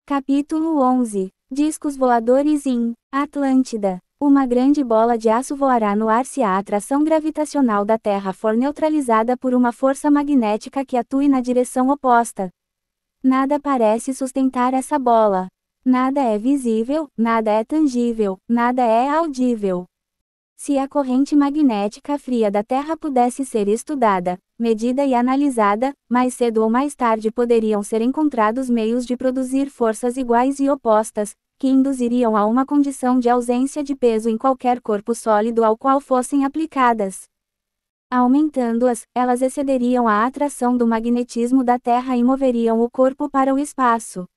Capítulo 11. Discos voadores em Atlântida. Uma grande bola de aço voará no ar se a atração gravitacional da Terra for neutralizada por uma força magnética que atue na direção oposta. Nada parece sustentar essa bola. Nada é visível, nada é tangível, nada é audível. Se a corrente magnética fria da Terra pudesse ser estudada, medida e analisada, mais cedo ou mais tarde poderiam ser encontrados meios de produzir forças iguais e opostas, que induziriam a uma condição de ausência de peso em qualquer corpo sólido ao qual fossem aplicadas. Aumentando-as, elas excederiam a atração do magnetismo da Terra e moveriam o corpo para o espaço.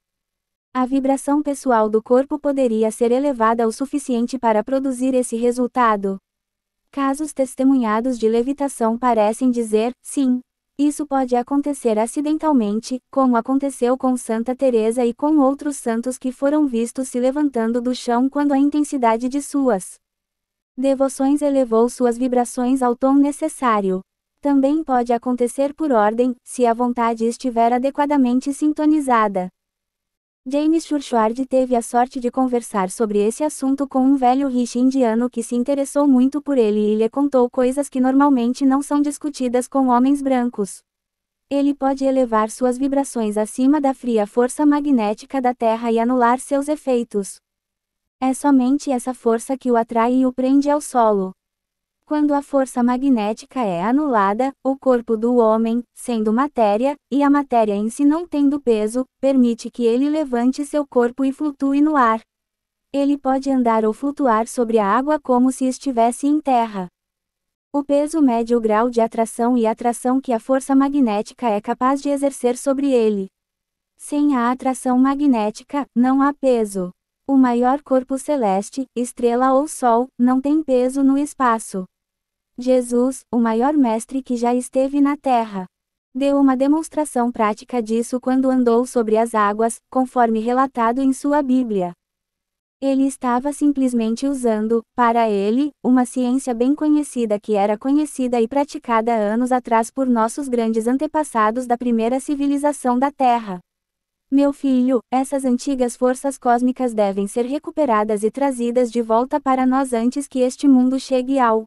A vibração pessoal do corpo poderia ser elevada o suficiente para produzir esse resultado. Casos testemunhados de levitação parecem dizer, sim, isso pode acontecer acidentalmente, como aconteceu com Santa Teresa e com outros santos que foram vistos se levantando do chão quando a intensidade de suas devoções elevou suas vibrações ao tom necessário. Também pode acontecer por ordem, se a vontade estiver adequadamente sintonizada. James Churchward teve a sorte de conversar sobre esse assunto com um velho rishi indiano que se interessou muito por ele e lhe contou coisas que normalmente não são discutidas com homens brancos. Ele pode elevar suas vibrações acima da fria força magnética da Terra e anular seus efeitos. É somente essa força que o atrai e o prende ao solo. Quando a força magnética é anulada, o corpo do homem, sendo matéria, e a matéria em si não tendo peso, permite que ele levante seu corpo e flutue no ar. Ele pode andar ou flutuar sobre a água como se estivesse em terra. O peso mede o grau de atração e atração que a força magnética é capaz de exercer sobre ele. Sem a atração magnética, não há peso. O maior corpo celeste, estrela ou sol, não tem peso no espaço. Jesus, o maior mestre que já esteve na Terra, deu uma demonstração prática disso quando andou sobre as águas, conforme relatado em sua Bíblia. Ele estava simplesmente usando, para ele, uma ciência bem conhecida que era conhecida e praticada anos atrás por nossos grandes antepassados da primeira civilização da Terra. Meu filho, essas antigas forças cósmicas devem ser recuperadas e trazidas de volta para nós antes que este mundo chegue ao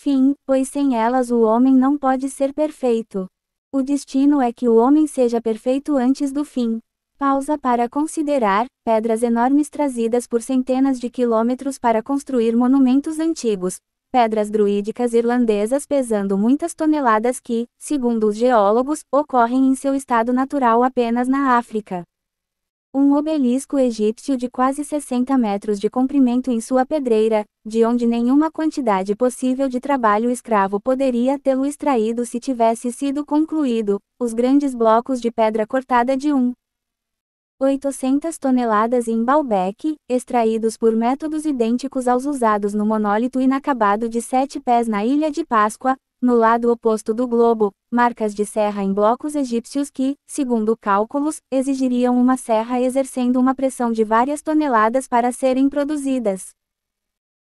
fim, pois sem elas o homem não pode ser perfeito. O destino é que o homem seja perfeito antes do fim. Pausa para considerar: pedras enormes trazidas por centenas de quilômetros para construir monumentos antigos. Pedras druídicas irlandesas pesando muitas toneladas que, segundo os geólogos, ocorrem em seu estado natural apenas na África. Um obelisco egípcio de quase 60 metros de comprimento em sua pedreira, de onde nenhuma quantidade possível de trabalho escravo poderia tê-lo extraído se tivesse sido concluído, os grandes blocos de pedra cortada de 800 toneladas em Baalbek, extraídos por métodos idênticos aos usados no monólito inacabado de 7 pés na Ilha de Páscoa, no lado oposto do globo, marcas de serra em blocos egípcios que, segundo cálculos, exigiriam uma serra exercendo uma pressão de várias toneladas para serem produzidas.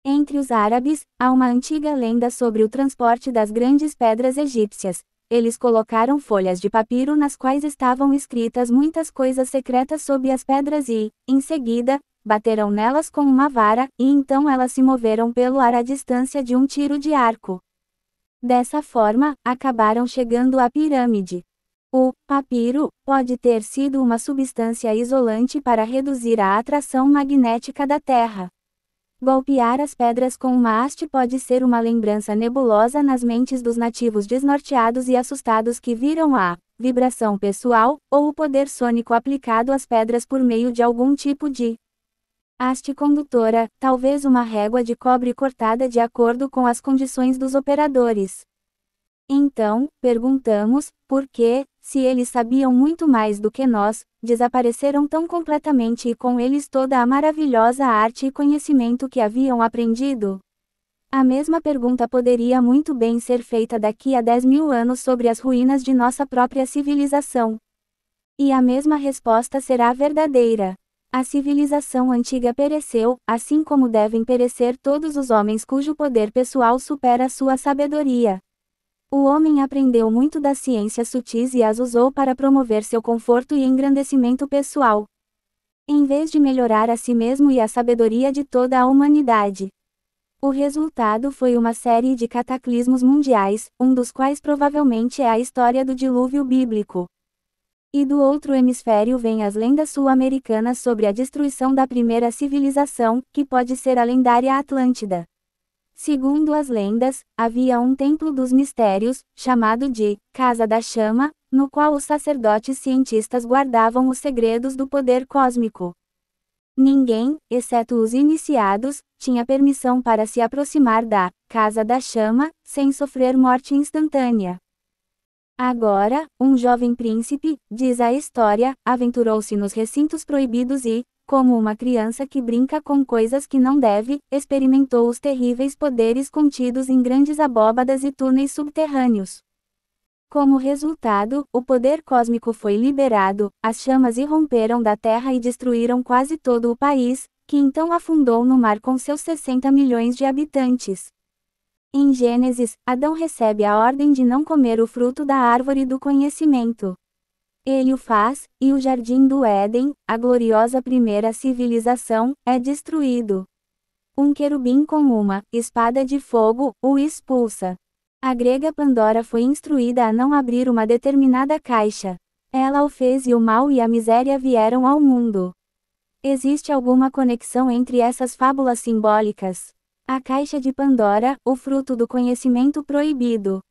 Entre os árabes, há uma antiga lenda sobre o transporte das grandes pedras egípcias. Eles colocaram folhas de papiro nas quais estavam escritas muitas coisas secretas sobre as pedras e, em seguida, bateram nelas com uma vara, e então elas se moveram pelo ar à distância de um tiro de arco. Dessa forma, acabaram chegando à pirâmide. O papiro pode ter sido uma substância isolante para reduzir a atração magnética da Terra. Golpear as pedras com uma haste pode ser uma lembrança nebulosa nas mentes dos nativos desnorteados e assustados que viram a vibração pessoal, ou o poder sônico aplicado às pedras por meio de algum tipo de haste condutora, talvez uma régua de cobre cortada de acordo com as condições dos operadores. Então, perguntamos, por que, se eles sabiam muito mais do que nós, desapareceram tão completamente e com eles toda a maravilhosa arte e conhecimento que haviam aprendido? A mesma pergunta poderia muito bem ser feita daqui a 10.000 anos sobre as ruínas de nossa própria civilização. E a mesma resposta será verdadeira. A civilização antiga pereceu, assim como devem perecer todos os homens cujo poder pessoal supera sua sabedoria. O homem aprendeu muito das ciências sutis e as usou para promover seu conforto e engrandecimento pessoal. em vez de melhorar a si mesmo e a sabedoria de toda a humanidade. O resultado foi uma série de cataclismos mundiais, um dos quais provavelmente é a história do dilúvio bíblico. E do outro hemisfério vêm as lendas sul-americanas sobre a destruição da primeira civilização, que pode ser a lendária Atlântida. Segundo as lendas, havia um templo dos mistérios, chamado de Casa da Chama, no qual os sacerdotes cientistas guardavam os segredos do poder cósmico. Ninguém, exceto os iniciados, tinha permissão para se aproximar da Casa da Chama, sem sofrer morte instantânea. Agora, um jovem príncipe, diz a história, aventurou-se nos recintos proibidos e, como uma criança que brinca com coisas que não deve, experimentou os terríveis poderes contidos em grandes abóbadas e túneis subterrâneos. Como resultado, o poder cósmico foi liberado, as chamas irromperam da Terra e destruíram quase todo o país, que então afundou no mar com seus 60 milhões de habitantes. Em Gênesis, Adão recebe a ordem de não comer o fruto da árvore do conhecimento. Ele o faz, e o jardim do Éden, a gloriosa primeira civilização, é destruído. Um querubim com uma espada de fogo o expulsa. A grega Pandora foi instruída a não abrir uma determinada caixa. Ela o fez e o mal e a miséria vieram ao mundo. Existe alguma conexão entre essas fábulas simbólicas? A caixa de Pandora, o fruto do conhecimento proibido.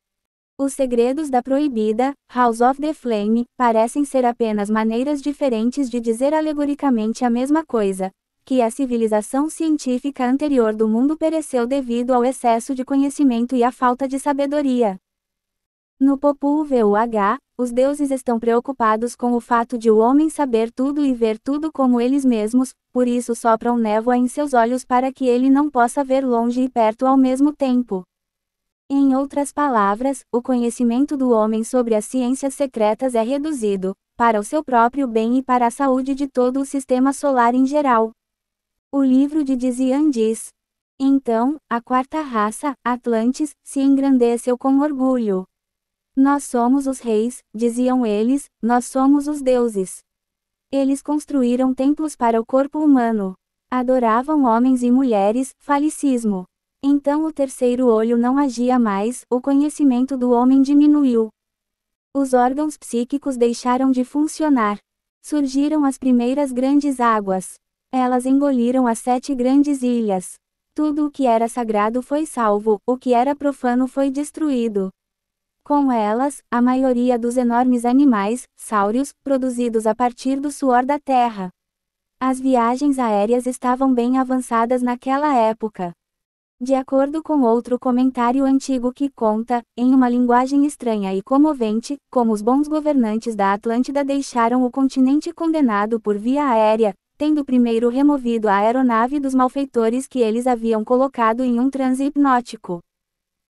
Os segredos da proibida, House of the Flame, parecem ser apenas maneiras diferentes de dizer alegoricamente a mesma coisa, que a civilização científica anterior do mundo pereceu devido ao excesso de conhecimento e à falta de sabedoria. No Popol Vuh, os deuses estão preocupados com o fato de o homem saber tudo e ver tudo como eles mesmos, por isso sopram névoa em seus olhos para que ele não possa ver longe e perto ao mesmo tempo. Em outras palavras, o conhecimento do homem sobre as ciências secretas é reduzido, para o seu próprio bem e para a saúde de todo o sistema solar em geral. O livro de Dizian diz: então, a quarta raça, Atlantes, se engrandeceu com orgulho. Nós somos os reis, diziam eles, nós somos os deuses. Eles construíram templos para o corpo humano. Adoravam homens e mulheres, falicismo. Então o terceiro olho não agia mais, o conhecimento do homem diminuiu. Os órgãos psíquicos deixaram de funcionar. Surgiram as primeiras grandes águas. Elas engoliram as 7 grandes ilhas. Tudo o que era sagrado foi salvo, o que era profano foi destruído. Com elas, a maioria dos enormes animais, sáurios, produzidos a partir do suor da terra. As viagens aéreas estavam bem avançadas naquela época. De acordo com outro comentário antigo que conta, em uma linguagem estranha e comovente, como os bons governantes da Atlântida deixaram o continente condenado por via aérea, tendo primeiro removido a aeronave dos malfeitores que eles haviam colocado em um transe hipnótico.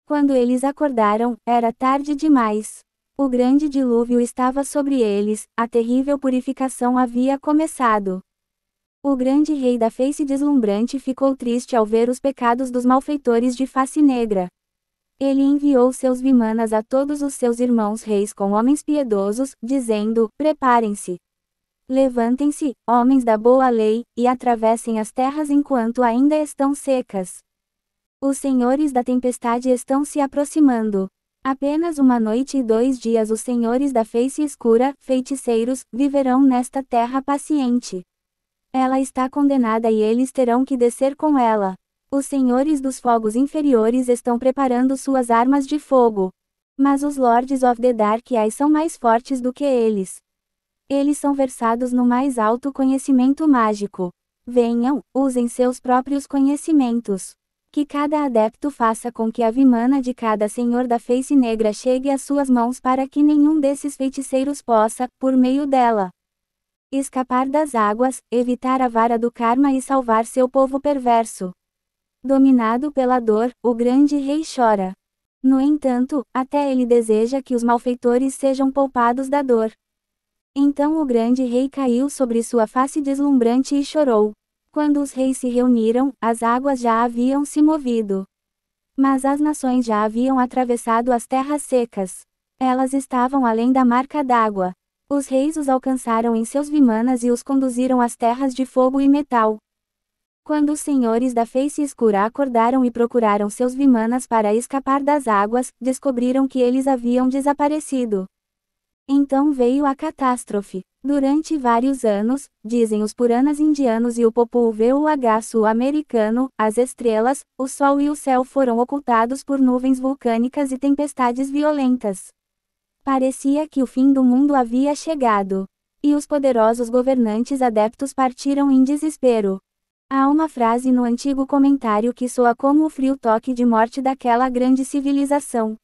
Quando eles acordaram, era tarde demais. O grande dilúvio estava sobre eles, a terrível purificação havia começado. O grande rei da face deslumbrante ficou triste ao ver os pecados dos malfeitores de face negra. Ele enviou seus vimanas a todos os seus irmãos reis com homens piedosos, dizendo: preparem-se. Levantem-se, homens da boa lei, e atravessem as terras enquanto ainda estão secas. Os senhores da tempestade estão se aproximando. Apenas uma noite e 2 dias os senhores da face escura, feiticeiros, viverão nesta terra paciente. Ela está condenada e eles terão que descer com ela. Os senhores dos fogos inferiores estão preparando suas armas de fogo. Mas os Lords of the Dark Eye são mais fortes do que eles. Eles são versados no mais alto conhecimento mágico. Venham, usem seus próprios conhecimentos. Que cada adepto faça com que a vimana de cada senhor da face negra chegue às suas mãos para que nenhum desses feiticeiros possa, por meio dela, escapar das águas, evitar a vara do karma e salvar seu povo perverso. Dominado pela dor, o grande rei chora. No entanto, até ele deseja que os malfeitores sejam poupados da dor. Então o grande rei caiu sobre sua face deslumbrante e chorou. Quando os reis se reuniram, as águas já haviam se movido. Mas as nações já haviam atravessado as terras secas. Elas estavam além da marca d'água. Os reis os alcançaram em seus vimanas e os conduziram às terras de fogo e metal. Quando os senhores da face escura acordaram e procuraram seus vimanas para escapar das águas, descobriram que eles haviam desaparecido. Então veio a catástrofe. Durante vários anos, dizem os Puranas indianos e o Popul Vuh americano, as estrelas, o sol e o céu foram ocultados por nuvens vulcânicas e tempestades violentas. Parecia que o fim do mundo havia chegado. E os poderosos governantes adeptos partiram em desespero. Há uma frase no antigo comentário que soa como o frio toque de morte daquela grande civilização.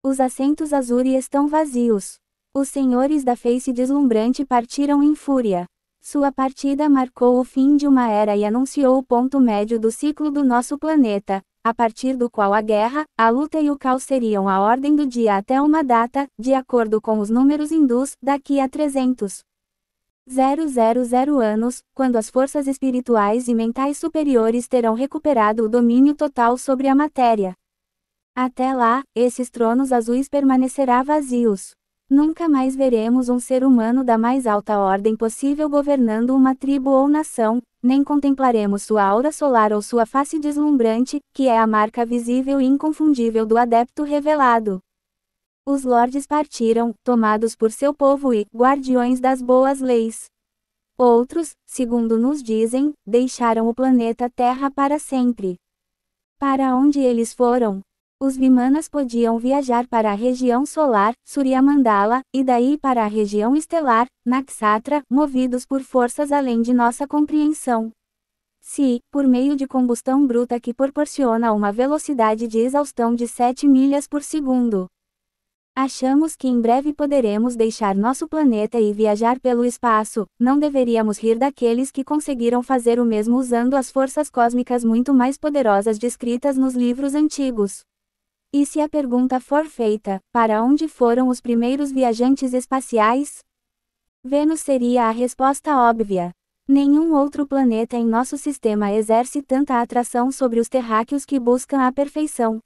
Os assentos Azuri estão vazios. Os senhores da face deslumbrante partiram em fúria. Sua partida marcou o fim de uma era e anunciou o ponto médio do ciclo do nosso planeta, a partir do qual a guerra, a luta e o caos seriam a ordem do dia até uma data, de acordo com os números hindus, daqui a 300,000 anos, quando as forças espirituais e mentais superiores terão recuperado o domínio total sobre a matéria. Até lá, esses tronos azuis permanecerão vazios. Nunca mais veremos um ser humano da mais alta ordem possível governando uma tribo ou nação, nem contemplaremos sua aura solar ou sua face deslumbrante, que é a marca visível e inconfundível do adepto revelado. Os lordes partiram, tomados por seu povo e guardiões das boas leis. Outros, segundo nos dizem, deixaram o planeta Terra para sempre. Para onde eles foram? Os Vimanas podiam viajar para a região solar, Surya Mandala, e daí para a região estelar, Nakshatra, movidos por forças além de nossa compreensão. Se, por meio de combustão bruta que proporciona uma velocidade de exaustão de 7 milhas por segundo. Achamos que em breve poderemos deixar nosso planeta e viajar pelo espaço, não deveríamos rir daqueles que conseguiram fazer o mesmo usando as forças cósmicas muito mais poderosas descritas nos livros antigos. E se a pergunta for feita, para onde foram os primeiros viajantes espaciais? Vênus seria a resposta óbvia. Nenhum outro planeta em nosso sistema exerce tanta atração sobre os terráqueos que buscam a perfeição.